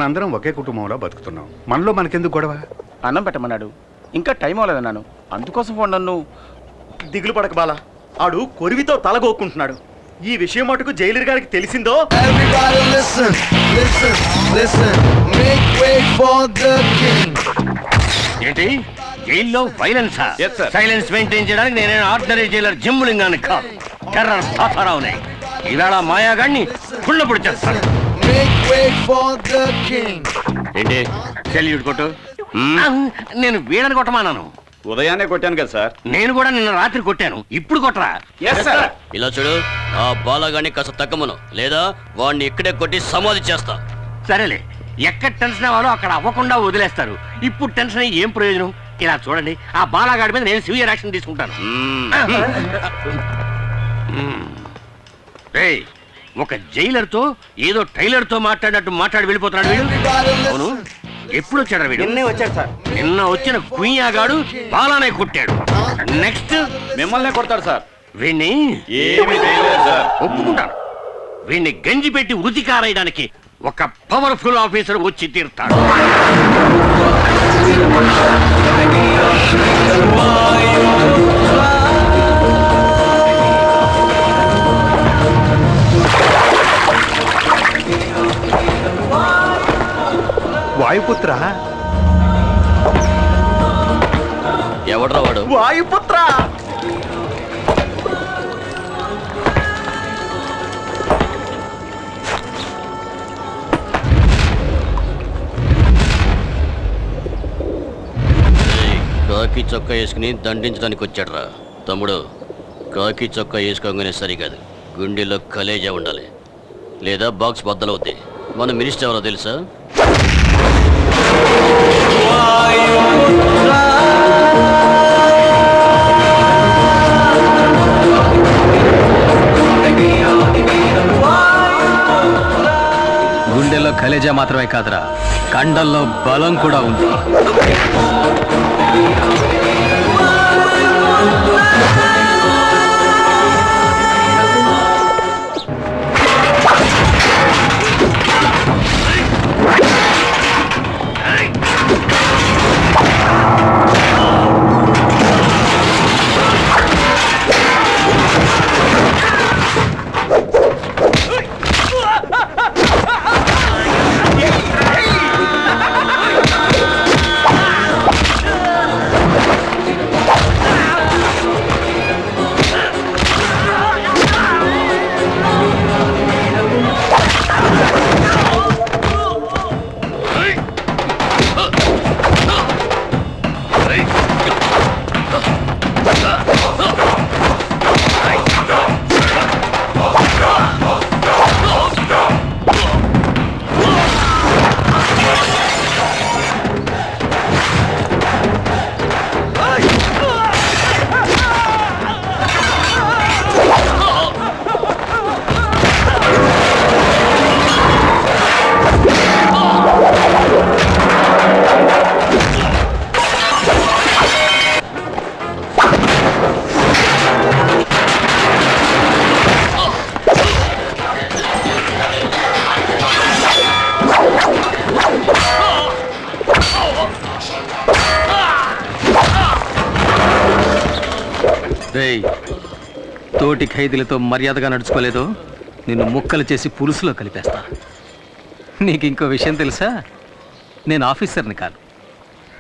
మనందరం ఒకే కుటుంబంలో బతుకుతున్నాం. మనలో మనకెందుకు గొడవ? అన్నం పెట్టమన్నాడు, ఇంకా టైం అవ్వలేదన్నాను, అందుకోసం ఫోన్ నన్ను. దిగులు పడక బాలా, ఆడు కొరివితో తలగొక్కుంటున్నాడు. ఈ విషయం మటుకు జైలర్ గారికి తెలిసిందో. ఏంటి జైల్లో వైలెన్సా? సైలెన్స్ మెయింటైన్ చేయడానికి నేనే ఆర్డినరీ జైలర్ జిమ్ములింగాన్ని కాదు, టెర్రర్ తాతారావునే. ఈవేళ మాయాగాడిని కుళ్ళపొడి చేస్తాను. ఏంటి సెల్యూట్ కొట్టు. నేను వీడని కొట్టమానాను. ఉదయాన్నే కొట్టాను కదా సార్. నేను కూడా నిన్న రాత్రి కొట్టాను, ఇప్పుడు కొట్టరా? ఇలా చూడు, ఆ బాలగాన్ని కాస్త తగ్గమను, లేదా వాడిని ఇక్కడే కొట్టి సమాధి చేస్తా. సరేలే, ఎక్కడ టెన్షన్ అవ్వాలో అక్కడ అవ్వకుండా వదిలేస్తారు. ఇప్పుడు టెన్షన్ అయ్యి ఏం ప్రయోజనం? ఇలా చూడండి, ఆ బాలగాడి మీద నేను సివియర్ యాక్షన్ తీసుకుంటాను. రేయ్, ఒక జైలర్ తో ఏదో టైలర్ తో మాట్లాడినట్టు మాట్లాడి వెళ్ళిపోతున్నాడు వీడు. అవును, ఎప్పుడు వచ్చాడు వీడు? నిన్నే వచ్చాడు సార్. నిన్న వచ్చిన కుయ్యాగాడు బాలానే కొట్టాడు. నెక్స్ట్ మిమ్మల్నే కొడతాడు సార్. వీణ్ణి ఏమీ చేయలేదు సార్. ఒప్పుకుంటాను. వీణ్ణి గంజి పెట్టి వృత్తి కారేయడానికి ఒక పవర్ఫుల్ ఆఫీసర్ వచ్చి తీరుతాడు. వాయుపుత్ర, ఎవడ్రా వాడు? వాయుపుత్ర, కాకి చొక్కా వేసుకుని దండించడానికి వచ్చాడురా. తమ్ముడు, కాకి చొక్కా వేసుకోగానే సరికాదు, గుండెలో కలేజా ఉండాలి, లేదా బాక్స్ బద్దలవుద్ది. మన మినిస్టర్ ఎవరో తెలుసా? గుండెల్లో కలేజా మాత్రమే కాదురా, కండల్లో బలం కూడా ఉంది. తోటి ఖైదీలతో మర్యాదగా నడుచుకోలేదో నిన్ను ముక్కలు చేసి పులుసులో కలిపేస్తా. నీకు ఇంకో విషయం తెలుసా? నేను ఆఫీసర్ని కాదు,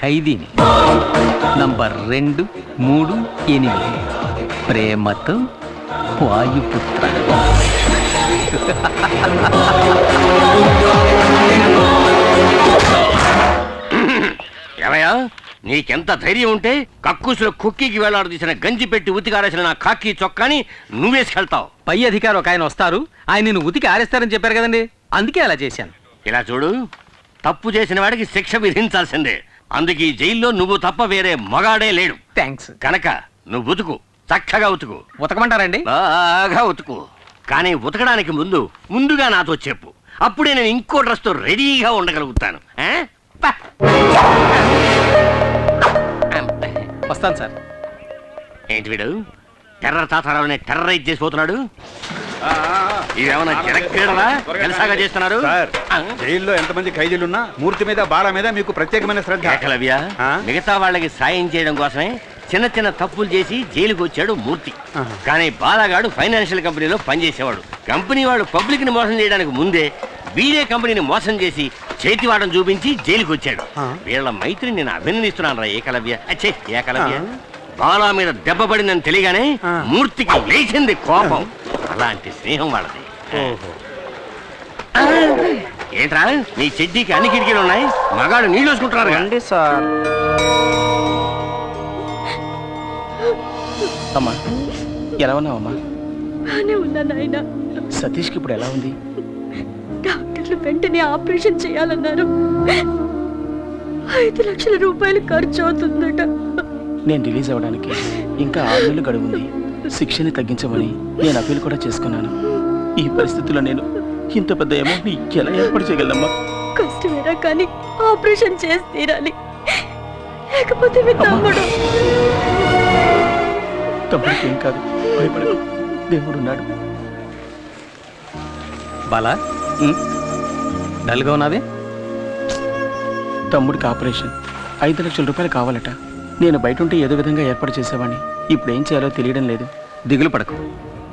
ఖైదీని. నంబర్ 2, 3, 8. ప్రేమతో వాయుపుత్ర. ఏమయ్యా, నీకెంత ధైర్యం ఉంటే కక్కుసులో కుక్కీకి వేలాడదీసిన గంజి పెట్టి ఉతికారేసిన నా కాకి చొక్కాని నువ్వేసుకెళ్తావు? పై అధికారి ఒక ఆయన వస్తారు, ఆయన నిన్ను ఉతికి ఆరేస్తారని చెప్పారు కదండి, అందుకే అలా చేశాను. ఇలా చూడు, తప్పు చేసిన వాడికి శిక్ష విధించాల్సిందే. అందుకే ఈ జైల్లో నువ్వు తప్ప వేరే మగాడే లేడు. థ్యాంక్స్. కనుక నువ్వు ఉతుకు, చక్కగా ఉతుకు. ఉతకమంటారండి? బాగా ఉతుకు. కానీ ఉతకడానికి ముందుగా నాతో చెప్పు, అప్పుడే నేను ఇంకో డ్రెస్తో రెడీగా ఉండగలుగుతాను. వస్తాను సార్. ఏంటి వీడు టెర్రర్ తాతారావునే టెర్రరైజ్ చేసిపోతున్నాడు? ఇదేమన్నా జనక్రీడలా జలసాగా చేస్తున్నారు? సార్ జైల్లో ఎంతమంది ఖైదీలున్నా మూర్తి మీద బాల మీద మీకు ప్రత్యేకమైన శ్రద్ధ. ఏకలవ్య, ఆ? మిగతా వాళ్ళకి సాయం చేయడం కోసమే చిన్న చిన్న తప్పులు చేసి జైలుకు వచ్చాడు మూర్తి. కానీ బాలగాడు ఫైనాన్షియల్ కంపెనీలో పనిచేసేవాడు. కంపెనీ వాడు పబ్లిక్ ని మోసం చేయడానికి ముందే వీడే కంపెనీని మోసం చేసి చేతివాటం చూపించి జైలుకు వచ్చాడు. వీళ్ళ మైత్రిని నేను అభినందిస్తున్నాను రా ఏకలవ్య. అచ్చే ఏకలవ్య, బాలా మీద దెబ్బ పడిందని తెలియగానే మూర్తికి లేచింది కోపం. అలాంటి స్నేహం వాళ్ళది. ఏంట్రా నీ చెడ్డీకి అన్ని కిటికీలు ఉన్నాయి, మగాడు నీళ్ళు వేసుకుంటున్నారు రండి సార్. అమ్మా ఎలా ఉన్నావమ్మా? బానే ఉన్నా నాయన. సతీష్కి ఇప్పుడు ఎలా ఉంది? డాక్టర్లు వెంటనే ఆపరేషన్ చేయాలన్నారు. 5 లక్షల రూపాయలు ఖర్చు అవుతుందట. నేను రిలీజ్ అవ్వడానికి ఇంకా 6 నెలలు గడువు ఉంది. శిక్షని తగ్గించమని నేను అప్పీల్ కూడా చేసుకున్నాను. ఈ పరిస్థితుల్లో నేను ఇంత పెద్ద అమౌంట్ ఎలా ఏర్పాటు చేయగలమ్మా? కష్టమేరా కానీ ఆపరేషన్ చేసి తీరాలి, లేకపోతే మీ తమ్ముడికి ఏం కాదు, భయపడకు, దేవుడున్నాడు. బాలా డల్గా ఉన్నావే? తమ్ముడికి ఆపరేషన్ 5 లక్షల రూపాయలు కావాలట. నేను బయట ఉంటే ఏదో విధంగా ఏర్పాటు చేసేవాడిని. ఇప్పుడు ఏం చేయాలో తెలియడం లేదు. దిగులు పడకు,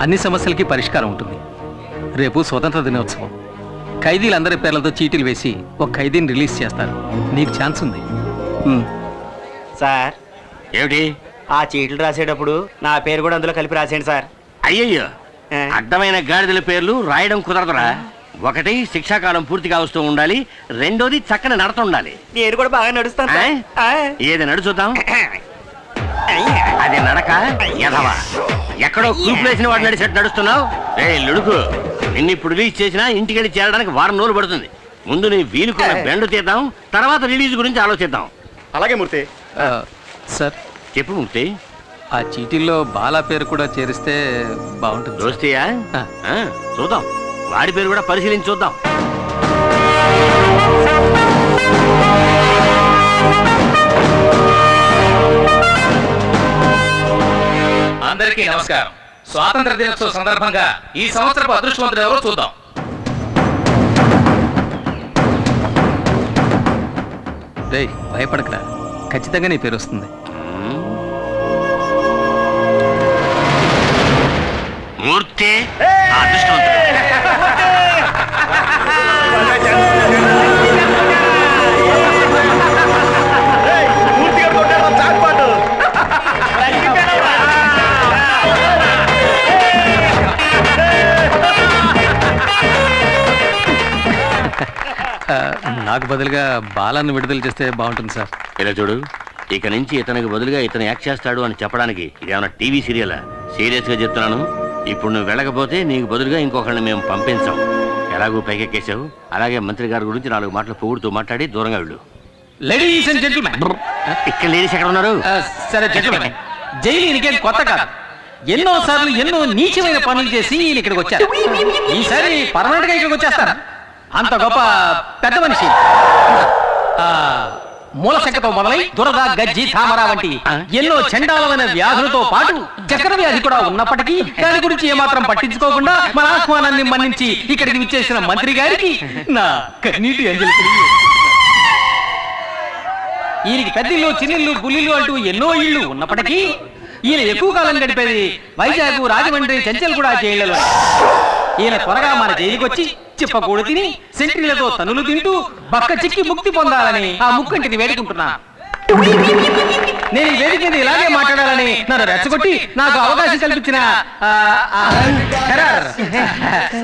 అన్ని సమస్యలకి పరిష్కారం ఉంటుంది. రేపు స్వతంత్ర దినోత్సవం. ఖైదీలందరి పేర్లతో చీటీలు వేసి ఒక ఖైదీని రిలీజ్ చేస్తారు. నీకు ఛాన్స్ ఉంది. సార్ ఏమిటి? ఆ చీట్లు రాసేటప్పుడు నా పేరు కూడా అందులో కలిపి రాసేయండి సార్. అయ్యయ్యో, అడ్డమైన గాడిదల పేర్లు రాయడం కుదరదురా. ఒకటి శిక్షాకాలం పూర్తిగా వస్తూ ఉండాలి, రెండోది చక్కని నడత ఉండాలి. నేను కూడా బాగా నడుస్తాను సార్. ఏది నడుచుద్దాం? అది నడక ఎదవా, ఎక్కడో కూపులేసిన వాడు నడిచేట్టు నడుస్తున్నావు. లుడుకు, నిన్ను ఇప్పుడు రిలీజ్ చేసినా ఇంటికి వెళ్ళి చేరడానికి 1 వారం రోజులు పడుతుంది. ముందు నీ వీలుకున్న బెండు తీద్దాం, తర్వాత రిలీజ్ గురించి ఆలోచిద్దాం. అలాగే మూర్తి. సార్ చెప్పు ముక్తి. ఆ చీటీల్లో బాలా పేరు కూడా చేరిస్తే బాగుంటుంది. దోస్తీయా? చూద్దాం, వాడి పేరు కూడా పరిశీలించి చూద్దాం. అందరికీ నమస్కారం. స్వాతంత్ర దినోత్సవ సందర్భంగా ఈ సంవత్సరపు అదృష్టవంతుడు ఎవరో చూద్దాం. రేయ్ భయపడకరా, ఖచ్చితంగా నీ పేరు వస్తుంది. మూర్తి అదృష్టవంతుడు. నాకు బదులుగా బాలాన్ని విడుదల చేస్తే బాగుంటుంది సార్. ఇలా చూడు, ఇక నుంచి ఇతనికి బదులుగా ఇతను యాక్ట్ చేస్తాడు అని చెప్పడానికి ఇదేమన్నా టీవీ సీరియలా? సీరియస్ గా చెప్తున్నాను. ఇప్పుడు నువ్వు వెళ్ళకపోతే నీకు బదులుగా ఇంకొకరిని మేము పంపించాం. ఎలాగూ పైకెక్కేసావు, అలాగే మంత్రి గారి గురించి 4 మాటలు పొగుడుతూ మాట్లాడి దూరంగా వెళ్ళు. లేడీస్ అండ్ జెంటిల్మెన్, ఇక్కడ లేడీస్ ఎక్కడ ఉన్నారు? సరే జెంటిల్మెన్, జైలు ఈయనకేం కొత్త కాదు. ఎన్నో సార్లు ఎన్నో నీచమైన పనులు చేసి ఈయన ఇక్కడికి వచ్చారు. ఈసారి పర్మనెంట్ గా ఇక్కడికి వచ్చేస్తారా? అంత గొప్ప పెద్ద మనిషి. మూలశంకతో మొదలై దురద, గజ్జి, తామర వంటి ఎన్నో చండాలమైన వ్యాధులతో పాటు చక్కెర వ్యాధి కూడా ఉన్నప్పటికీ దాని గురించి ఏమాత్రం పట్టించుకోకుండా మన ఆహ్వానాన్ని మన్నించి ఇక్కడికి విచ్చేసిన మంత్రి గారికి నా కన్నీటి అంజలి. ఈయనకి పెద్దిల్లు, చిన్నిల్లు, బుల్లిల్లు అంటూ ఎన్నో ఇళ్ళు ఉన్నప్పటికీ ఈయన ఎక్కువ కాలం గడిపేది వైజాగ్, రాజమండ్రి, చెంచల్గూడ జైళ్లలో. ఈయన త్వరగా మన జైలుకి వచ్చి చిప్పకూడు తిని సెంట్రీలతో తనులు తింటూ బక్క చిక్కి ముక్తి పొందాలని ఆ ముక్కంటిని వేడుకుంటున్నా. నేను ఈ వేదిక మీద ఇలాగే మాట్లాడాలని నన్ను రెచ్చగొట్టి నాకు అవకాశం కల్పించిన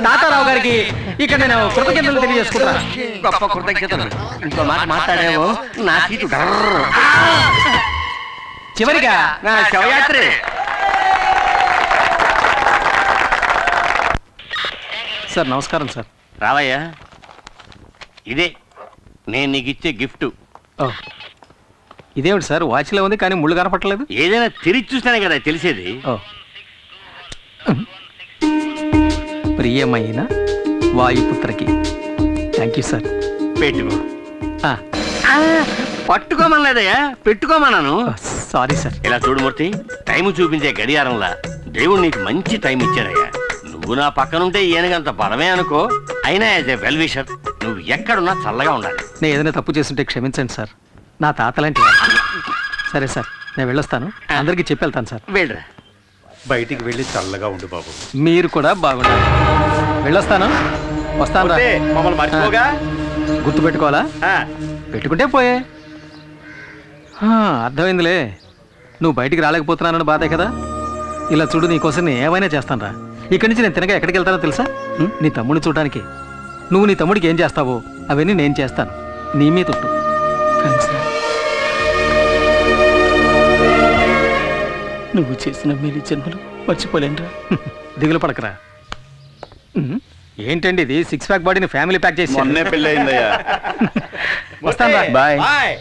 తాతారావు గారికి ఇక్కడ నేను కృతజ్ఞతలు తెలియజేసుకుంటాను. గొప్ప కృతజ్ఞతలు. ఇంకో మాట మాట్లాడేమో నా సీటు చివరిగా నా శవయాత్రే. సార్ నమస్కారం సార్. రావయ్యా, ఇదే నేను నీకు ఇచ్చే గిఫ్ట్. ఇదేమిటి సార్, వాచ్లో ఉంది కానీ ముళ్ళు కనపట్టలేదు? ఏదైనా తిరిగి చూస్తేనే కదా తెలిసేది. ప్రియమైన వాయుపుత్రకి. Thank you sir. పెట్టుకో. పట్టుకోమనలేదయ్యా, పెట్టుకోమన్నాను. Sorry sir. ఇలా చూడు మూర్తి, టైం చూపించే గడియారంలా దేవుడు నీకు మంచి టైం ఇచ్చాడయ్యా. నువ్వు నువ్వు నా పక్కనుంటే ఈయనకంత బలమే అనుకో. అయినా యాజ్ ఎ వెల్ విషర్ నువ్వు ఎక్కడున్నా చల్లగా ఉండాలి. నేను ఏదైనా తప్పు చేస్తుంటే క్షమించండి సార్. నా తాతలాంటి వాడు. సరే సార్, నేను వెళ్ళొస్తాను. అందరికీ చెప్పి వెళ్తాను సార్. వెళ్ళరా. బయటికి వెళ్ళి చల్లగా ఉండు బాబు. మీరు కూడా బాగుండాలి. వెళ్ళొస్తాను. వస్తాను రా. పోతే మమ్మల్ని మర్చిపోగా. గుర్తు పెట్టుకోవాలా? ఆ, పెట్టుకుంటే పోయే. అర్థమైందిలే. నువ్వు బయటికి రాలేకపోతున్నానని బాధే కదా. ఇలా చూడు, నీకోసం నేను ఏమైనా చేస్తాను రా. ఇక్కడి నుంచి నేను తినగా ఎక్కడికి వెళ్తానో తెలుసా? నీ తమ్ముడిని చూడడానికి. నువ్వు నీ తమ్ముడికి ఏం చేస్తావో అవన్నీ నేను చేస్తాను. నీ మీద ఉంటు. నువ్వు చేసిన మేలు జన్మలు మర్చిపోలేనురా. దిగులు పడకరా. ఏంటండి ఇది? 6 ప్యాక్ బాడీని ఫ్యామిలీ ప్యాక్ చేసి మొన్నే పెళ్ళయిందయ్యా. వస్తాను రా. బాయ్. బాయ్.